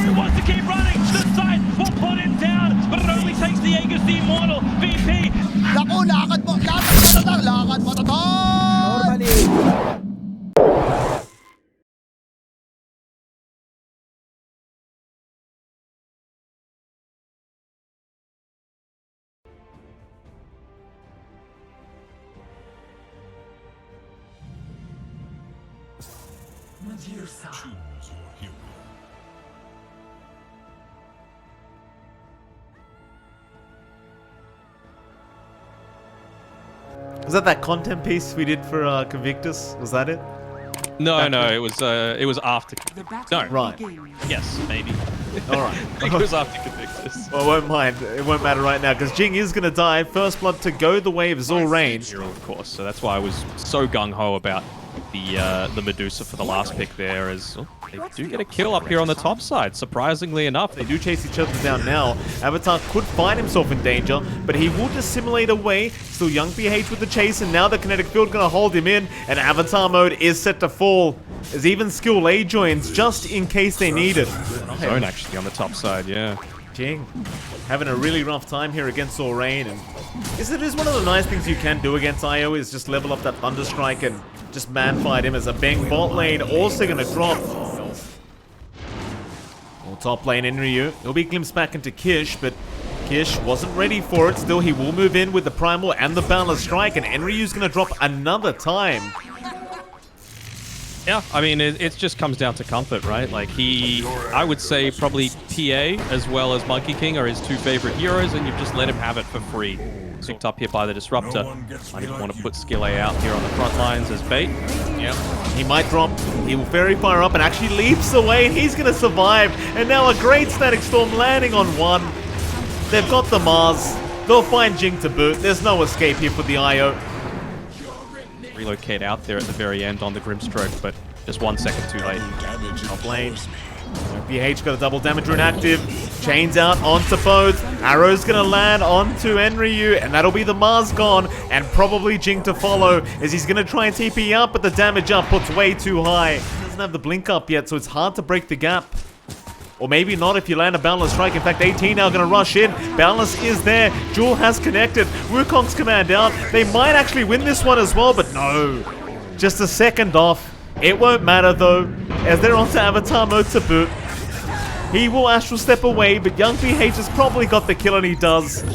He wants to keep running. The side will put him down, but it only takes the Aegis the Immortal. VP. Naku, lakad mo to tol! Normally. Choose your hero. Was that content piece we did for Convictus? Was that it? No, it was after. No, Right. yes, maybe. All right. I think it was after Convictus. Well, I won't mind. It won't matter right now because Jing is gonna die. First blood to go the way of Zorain. Hero, of course. So that's why I was so gung ho about the Medusa for the last pick there, as they do get a kill up here on the top side. Surprisingly enough, They do chase each other down now. Avatar could find himself in danger, but he will just simulate away. Still Young PH with the chase, and now the kinetic field gonna hold him in, and Avatar mode is set to fall. As even skill A joins just in case they need it. Zone actually on the top side, yeah. Jing having a really rough time here against Zorain, and it is one of the nice things you can do against IO is just level up that Thunderstrike and just man fight him as a Bang bot lane also gonna drop. Well, top lane Enryu. He'll be glimpsed back into Kish, but Kish wasn't ready for it. Still, he will move in with the Primal and the Boundless Strike, and Enryu's gonna drop another time. Yeah, I mean, it just comes down to comfort, right? Like, I would say probably TA as well as Monkey King are his two favorite heroes, and you've just let him have it for free. Picked up here by the Disruptor. I didn't want to put Skill A out here on the front lines as bait. Yep. He might drop. He will Fairy Fire up and actually leaps away, and he's going to survive. And now a great Static Storm landing on one. They've got the Mars. They'll find Jing to boot. There's no escape here for the IO. Relocate out there at the very end on the Grimstroke, but just 1 second too late. Top lane. BH got a double damage rune active. Chains out onto both. Arrow's gonna land onto Enryu, and that'll be the Mars gone, and probably Jing to follow as he's gonna try and TP up, but the damage up puts way too high. He doesn't have the blink up yet, so it's hard to break the gap. Or maybe not if you land a Boundless Strike. In fact, 18 now going to rush in. Boundless is there. Jewel has connected. Wukong's command out. They might actually win this one as well, but no. Just a second off. It won't matter though, as they're onto Avatar mode to boot. He will Astral Step away, but Young PH has probably got the kill, and he does.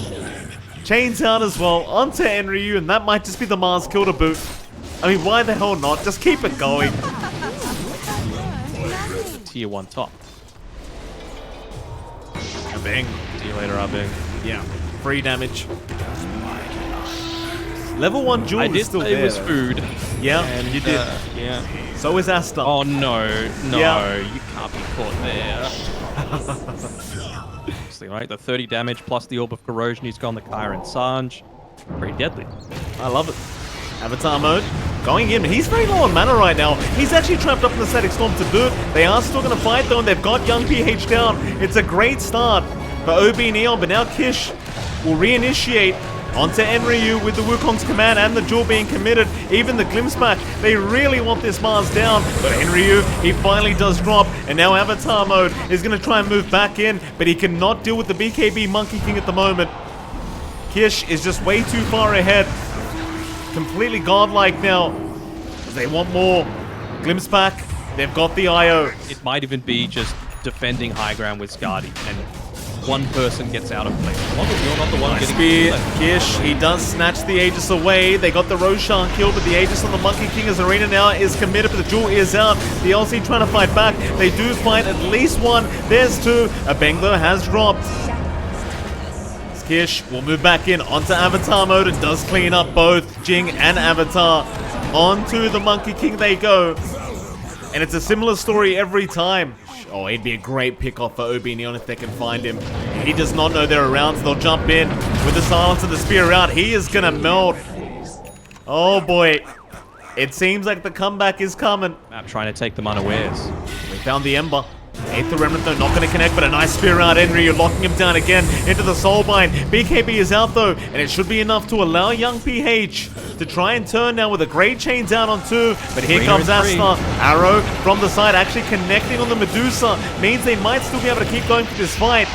Chains out as well onto Enryu, and that might just be the Mars kill to boot. I mean, why the hell not? Just keep it going. Tier 1 top. Bang. See you later, Abing. Yeah, free damage. Level 1 Jewel is still there. it was food. Yeah, And you did. Yeah. So is Asta. Oh no, Yeah. you can't be caught there. See, right, the 30 damage plus the Orb of Corrosion. He's gone the Kyra and Sanj. Pretty deadly. I love it. Avatar mode. Going in. He's very low on mana right now. He's actually trapped up in the Static Storm to boot. They are still going to fight though, and they've got Young PH down. It's a great start for OB Neon, but now Kish will reinitiate onto Enryu with the Wukong's command and the Jewel being committed. Even the Glimpse back. They really want this Mars down, but Enryu, he finally does drop, and now Avatar mode is going to try and move back in, but he cannot deal with the BKB Monkey King at the moment. Kish is just way too far ahead. Completely godlike now. They want more. Glimpse back. They've got the IO. It might even be just defending high ground with Skadi, and one person gets out of place. As long as you're not the one getting Spear, killed. Kish, he does snatch the Aegis away. They got the Roshan kill, but the Aegis on the Monkey King as Arena now is committed, but the Jewel is out. The LC trying to fight back. They do find at least one. There's two. A Banglo has dropped. Kish will move back in onto Avatar mode and does clean up both Jing and Avatar. Onto the Monkey King they go. And it's a similar story every time. Oh, he'd be a great pick-off for OB Neon if they can find him. He does not know they're around, so they'll jump in with the silence and the spear out. He is gonna melt. Oh boy. It seems like the comeback is coming. Map trying to take them unawares. We found the Ember. Eighth the Remnant though, not going to connect, but a nice spear out Enryu, locking him down again into the Soulbind. BKB is out though, and it should be enough to allow young PH to try and turn now with a great chain down on 2. But here comes Asta. Arrow from the side, actually connecting on the Medusa, means they might still be able to keep going for this fight.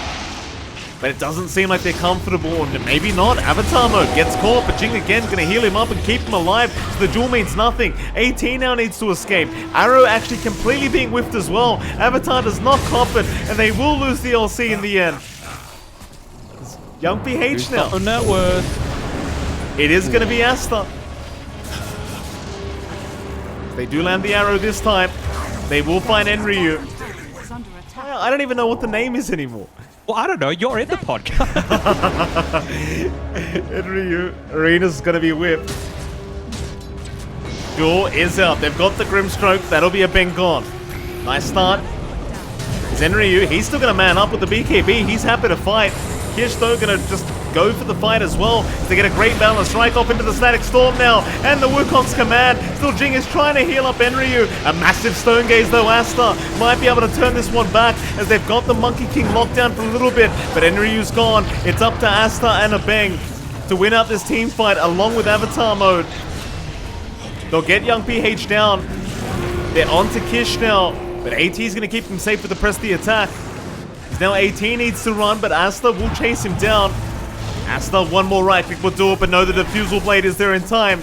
But it doesn't seem like they're comfortable, and maybe not. Avatar mode gets caught, but Jing again is going to heal him up and keep him alive, so the duel means nothing. 18 now needs to escape. Arrow actually completely being whiffed as well. Avatar does not cop it, and they will lose the LC in the end. It's young PH now. Net worth. It is going to be Asta. They do land the arrow this time. They will find Enryu. I don't even know what the name is anymore. Well, I don't know. You're in the podcast. Enryu. Arena's gonna be whipped. Duel is out. They've got the Grimstroke. That'll be a Ben gone. Nice start. It's Enryu. He's still gonna man up with the BKB. He's happy to fight. Kish though gonna just go for the fight as well. They get a great balance. Strike off into the Static Storm now. And the Wukong's command. Still Jing is trying to heal up Enryu. A massive Stone Gaze though. Asta might be able to turn this one back as they've got the Monkey King locked down for a little bit. But Enryu's gone. It's up to Asta and a Bang to win out this team fight along with Avatar mode. They'll get young PH down. They're on to Kish now. But AT is going to keep him safe with the press the attack. Now 18 needs to run, but Asta will chase him down. Asta, one more right click will do it, but no, the Diffusal Blade is there in time.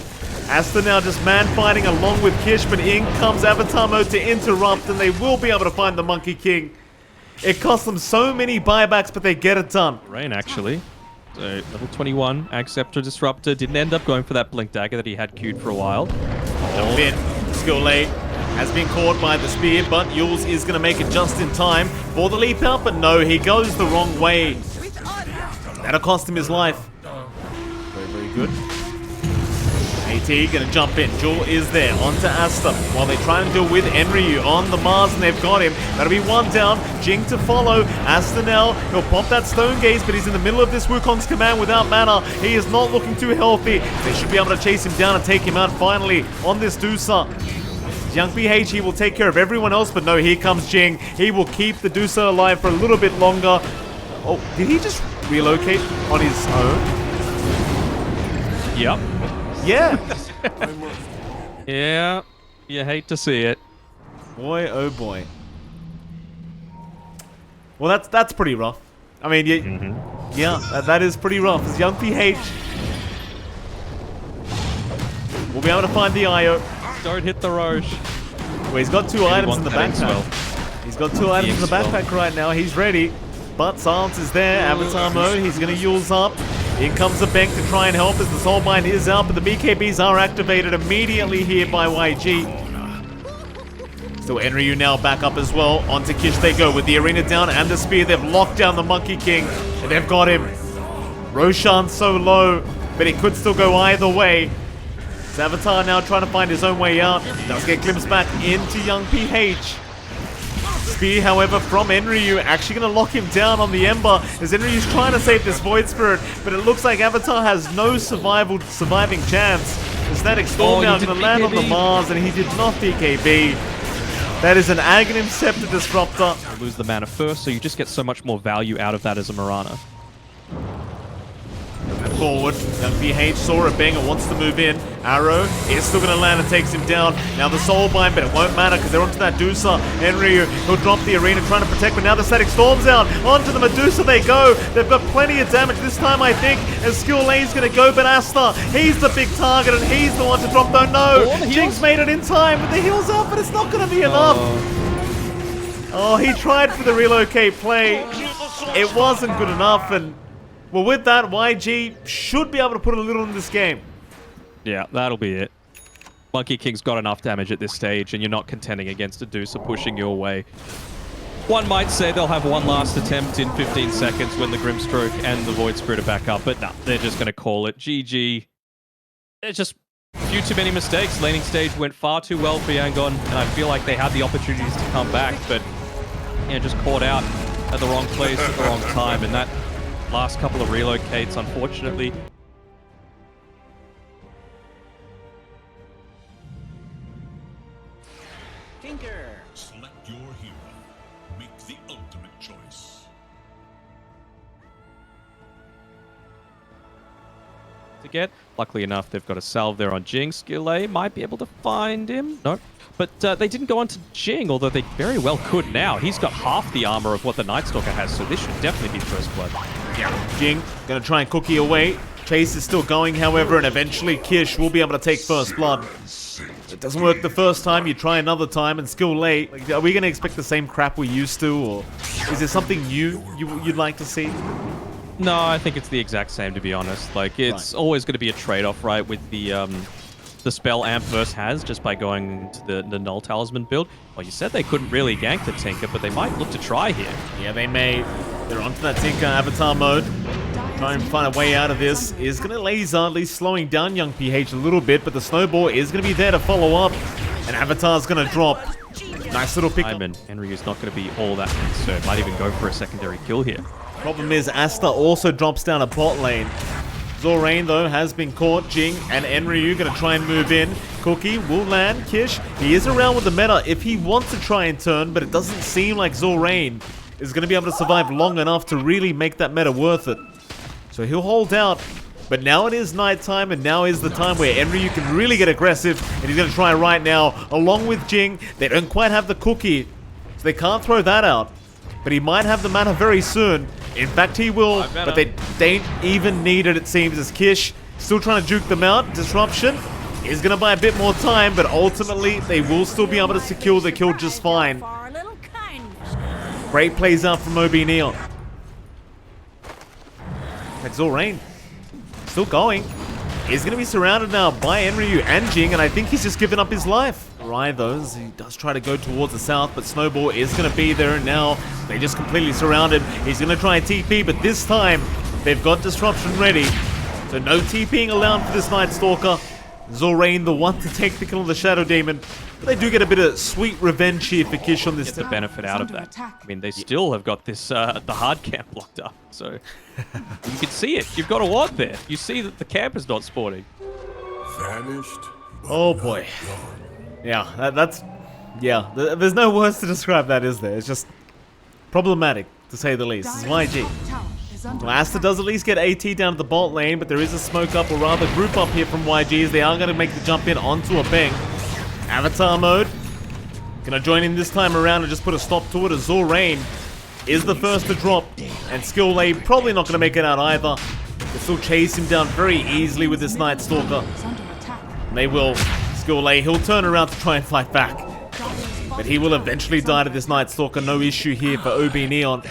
Asta now just man fighting along with Kish, but in comes Avatar mode to interrupt, and they will be able to find the Monkey King. It cost them so many buybacks, but they get it done. Rain, actually. So, level 21, Acceptor Disruptor didn't end up going for that Blink Dagger that he had queued for a while. A bit. Skill late. Has been caught by the spear, but Yules is going to make it just in time for the leap out, but no, he goes the wrong way. That'll cost him his life. Very, very good. AT going to jump in. Jewel is there. Onto Asta. While they try and deal with Enryu on the Mars, and they've got him. That'll be one down. Jing to follow. Asta now. He'll pop that Stone Gaze, but he's in the middle of this Wukong's command without mana. He is not looking too healthy. They should be able to chase him down and take him out finally on this Dusa. Young PH, he will take care of everyone else, but no, here comes Jing. He will keep the Dusa alive for a little bit longer. Oh, did he just relocate on his own? Yep. Yeah. Yeah, you hate to see it. Boy, oh boy. Well, that's pretty rough. I mean, yeah, that is pretty rough. As young PH will be able to find the IO. Don't hit the Roche. Well, he's got two items in the backpack. He's got two items in the backpack right now. He's ready. But Silence is there. Avatar mode. He's going to Yules up. In comes the Bank to try and help as the Soulbind is out. But the BKBs are activated immediately here by YG. Still Enryu now back up as well. Onto Kish they go with the arena down and the spear. They've locked down the Monkey King. And they've got him. Roshan's so low. But it could still go either way. Avatar now trying to find his own way out. Does get glimpsed back into young PH. Spear, however, from Enryu, actually going to lock him down on the Ember as Enryu's trying to save this Void Spirit, but it looks like Avatar has no surviving chance. The Static Storm now going to land on the Mars, and he did not BKB. That is an Aghanim Scepter Disruptor. You lose the mana first, so you just get so much more value out of that as a Mirana. Forward, young PH saw it, Banger wants to move in. Arrow is still going to land and takes him down. Now the Soulbind, but it won't matter because they're onto that Dusa. Enryu, he'll drop the arena trying to protect, but now the Static Storm's out. Onto the Medusa they go. They've got plenty of damage this time, I think, as Skill Lane's going to go, but Asta, he's the big target and he's the one to drop though. No, Jinx made it in time, but the heal's up, but it's not going to be enough. Oh, he tried for the relocate play. It wasn't good enough, and well, with that, YG should be able to put a little in this game. Yeah, that'll be it. Monkey King's got enough damage at this stage, and you're not contending against a Dusa pushing your way. One might say they'll have one last attempt in 15 seconds when the Grimstroke and the Void Spirit are back up, but no, they're just going to call it GG. It's just a few too many mistakes. Laning stage went far too well for Yangon, and I feel like they had the opportunities to come back, but yeah, just caught out at the wrong place at the wrong time, and that last couple of relocates, unfortunately. Tinker. Select your hero. Make the to get. Luckily enough, they've got a salve there on Jing. Skill A might be able to find him. No. But they didn't go on to Jing, although they very well could now. He's got half the armor of what the Night Stalker has, so this should definitely be first blood. Yeah, Jing gonna try and cookie away. Chase is still going, however, and eventually Kish will be able to take first blood. It doesn't work the first time, you try another time, and Skill late. Like, are we gonna expect the same crap we used to, or is there something new you'd like to see? No, I think it's the exact same, to be honest. Like, it's always going to be a trade-off, right, with the spell Amp Verse has, just by going to the Null Talisman build. Well, you said they couldn't really gank the Tinker, but they might look to try here. Yeah, they may. They're onto that Tinker avatar mode. Try and find a way out of this. Is going to laser, at least slowing down Young PH a little bit, but the Snowball is going to be there to follow up. And Avatar's going to drop. Nice little pick up. Henry's not going to be all that concerned. Might even go for a secondary kill here. Problem is, Asta also drops down a bot lane. Zorain, though, has been caught. Jing and Enryu going to try and move in. Cookie will land. Kish, he is around with the meta if he wants to try and turn, but it doesn't seem like Zorain is going to be able to survive long enough to really make that meta worth it. So he'll hold out. But now it is nighttime, and now is the time where Enryu can really get aggressive, and he's going to try right now, along with Jing. They don't quite have the cookie, so they can't throw that out. But he might have the mana very soon. In fact, he will, but they don't even need it, it seems, as Kish still trying to juke them out. Disruption is going to buy a bit more time, but ultimately, they will still be able to secure the kill just fine. Great plays out from OB Neon. That's Zorain. Still going. He's going to be surrounded now by Enryu and Jing, and I think he's just given up his life. Rai, though, he does try to go towards the south, but Snowball is going to be there, and now they just completely surrounded. He's going to try and TP, but this time they've got Disruption ready. So no TPing allowed for this Night Stalker. Zorain, the one to take the kill of the Shadow Demon. But they do get a bit of sweet revenge here for Kish on this. Get the benefit out of that. I mean, they still have got this the hard camp locked up, so you can see it. You've got a ward there. You see that the camp is not spawning. Vanished. Oh boy. Yeah, that's... Yeah, there's no words to describe that, is there? It's just problematic, to say the least. This is YG. Well, Asta does at least get AT down to the bot lane, but there is a smoke up, or rather group up here from YG, as they are going to make the jump in onto a bang. Avatar mode. Gonna join in this time around and just put a stop to it, as Zorain is the first to drop. And Skill A probably not going to make it out either. They still chase him down very easily with this Night Stalker. And they will. Skill A, he'll turn around to try and fight back. But he will eventually die to this Night Stalker. No issue here for OB Neon.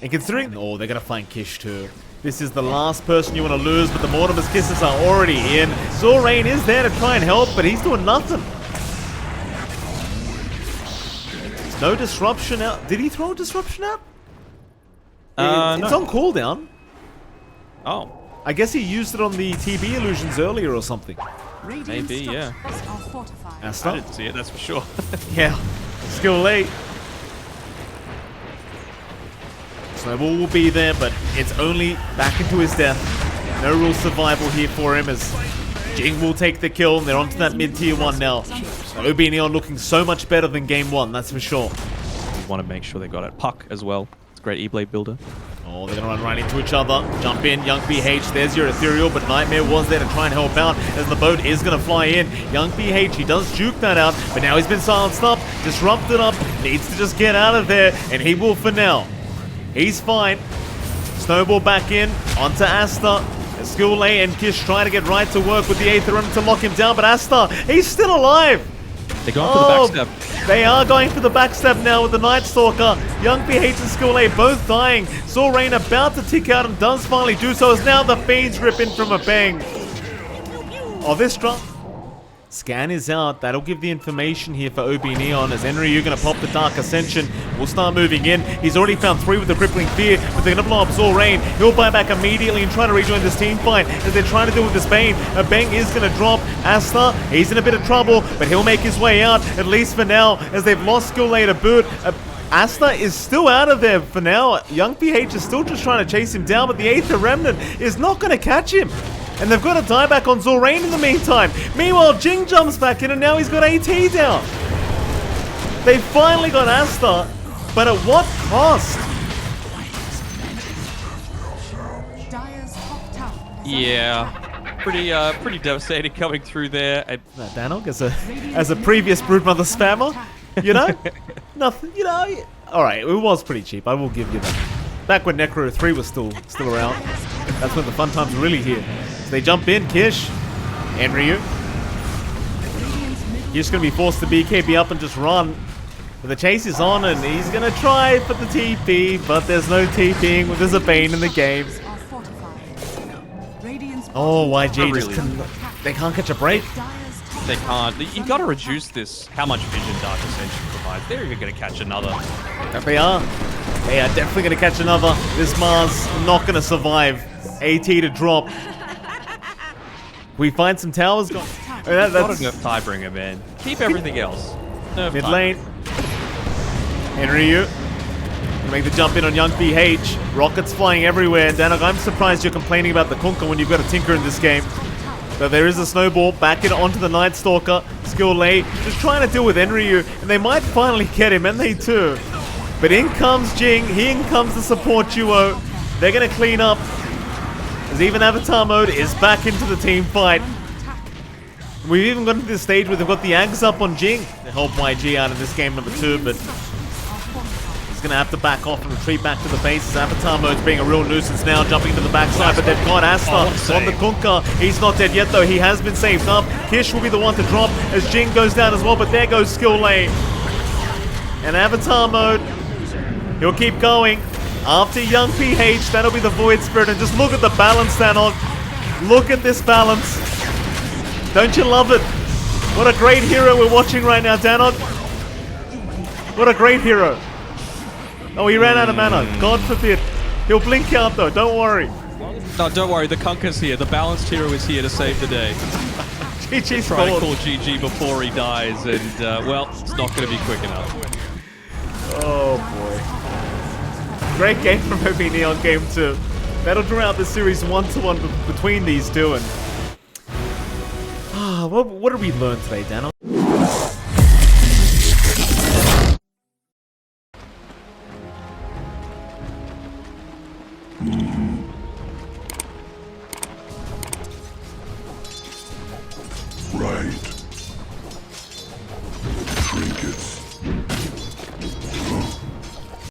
And considering... Oh, they're going to find Kish too. This is the last person you want to lose, but the Mortimer's Kisses are already in. Zorain is there to try and help, but he's doing nothing. There's no disruption out. Did he throw a disruption out? It's no. on cooldown. Oh. I guess he used it on the TB illusions earlier or something. Maybe, yeah. Asta? I didn't see it, that's for sure. Yeah. Skill late. Snowball will be there, but it's only back into his death. No real survival here for him, as Jing will take the kill, and they're onto that mid-tier 1 now. OB Neon looking so much better than game 1, that's for sure. You want to make sure they got it. Puck as well. It's a great E-Blade builder. Oh, they're going to run right into each other. Jump in, Young PH. There's your Ethereal, but Nightmare was there to try and help out as the boat is going to fly in. Young PH, he does juke that out, but now he's been silenced up, disrupted up, needs to just get out of there, and he will for now. He's fine. Snowball back in, onto Asta. Skill A and Kish trying to get right to work with the Aether to lock him down, but Asta, he's still alive. They're going for the backstab. They are going for the backstab now with the Night Stalker. Young PH and Skill A both dying. Zorain about to tick out and does finally do so, as now the Fiends rip in from a bang. Oh, this drop. Scan is out. That'll give the information here for OB Neon, as Enryu going to pop the Dark Ascension. We'll start moving in. He's already found 3 with the Crippling Fear, but they're going to blow up Zorain. He'll buy back immediately and try to rejoin this team fight, as they're trying to deal with this Bane. A Bang is going to drop. Asta, he's in a bit of trouble, but he'll make his way out, at least for now, as they've lost Skill A to boot. Asta is still out of there for now. Young PH is still just trying to chase him down, but the Aether Remnant is not going to catch him. And they've got to die back on Zorain in the meantime. Meanwhile, Jing jumps back in, and now he's got AT down. They finally got Asta, but at what cost? Yeah, pretty devastating coming through there. And Danog as a previous Broodmother spammer, you know, nothing, you know. All right, it was pretty cheap. I will give you that. Back when Necro 3 was still around, that's when the fun times were really here. So they jump in, Kish, and Ryu. He's gonna be forced to BKB up and just run. But the chase is on, and he's gonna try for the TP, but there's no TPing. There's a Bane in the game. Oh, YG they can't catch a break. they can't. You got to reduce this. How much vision Dark Ascension provides? They're even going to catch another. They are. They are definitely going to catch another. This Mars not going to survive. AT to drop. We find some towers. That's Not a nerf Tidebringer, man. Keep everything else. Nerf mid lane. Henryu. Make the jump in on young BH. Rockets flying everywhere. Danog, I'm surprised you're complaining about the Kunkka when you've got a Tinker in this game. But there is a snowball. Back it onto the Night Stalker. Skill Lay. Just trying to deal with Henryu. And they might finally get him, and they too. But in comes Jing. In comes the support duo. They're going to clean up. As even Avatar Mode is back into the team fight. We've even gotten to the stage where they've got the Ags up on Jing to help YG out in this game number 2, but he's going to have to back off and retreat back to the base as Avatar Mode's being a real nuisance now, jumping to the backside, but they've got Asta on the Kunkka. He's not dead yet though, he has been saved up. Kish will be the one to drop as Jing goes down as well, but there goes Skill Lane. And Avatar Mode, he'll keep going. After young PH, that'll be the Void Spirit, and just look at the balance, Danog. Look at this balance. Don't you love it? What a great hero we're watching right now, Danog. What a great hero. Oh, he ran out of mana. God forbid. He'll blink out though, don't worry. No, don't worry, the Kunkka's here. The balanced hero is here to save the day. GG's Try to forward. call GG before he dies, and well, it's not going to be quick enough. Oh boy. Great game from OP Neon Game 2. That'll draw out the series 1-1 between these two, and what did we learn today, Danog? Right.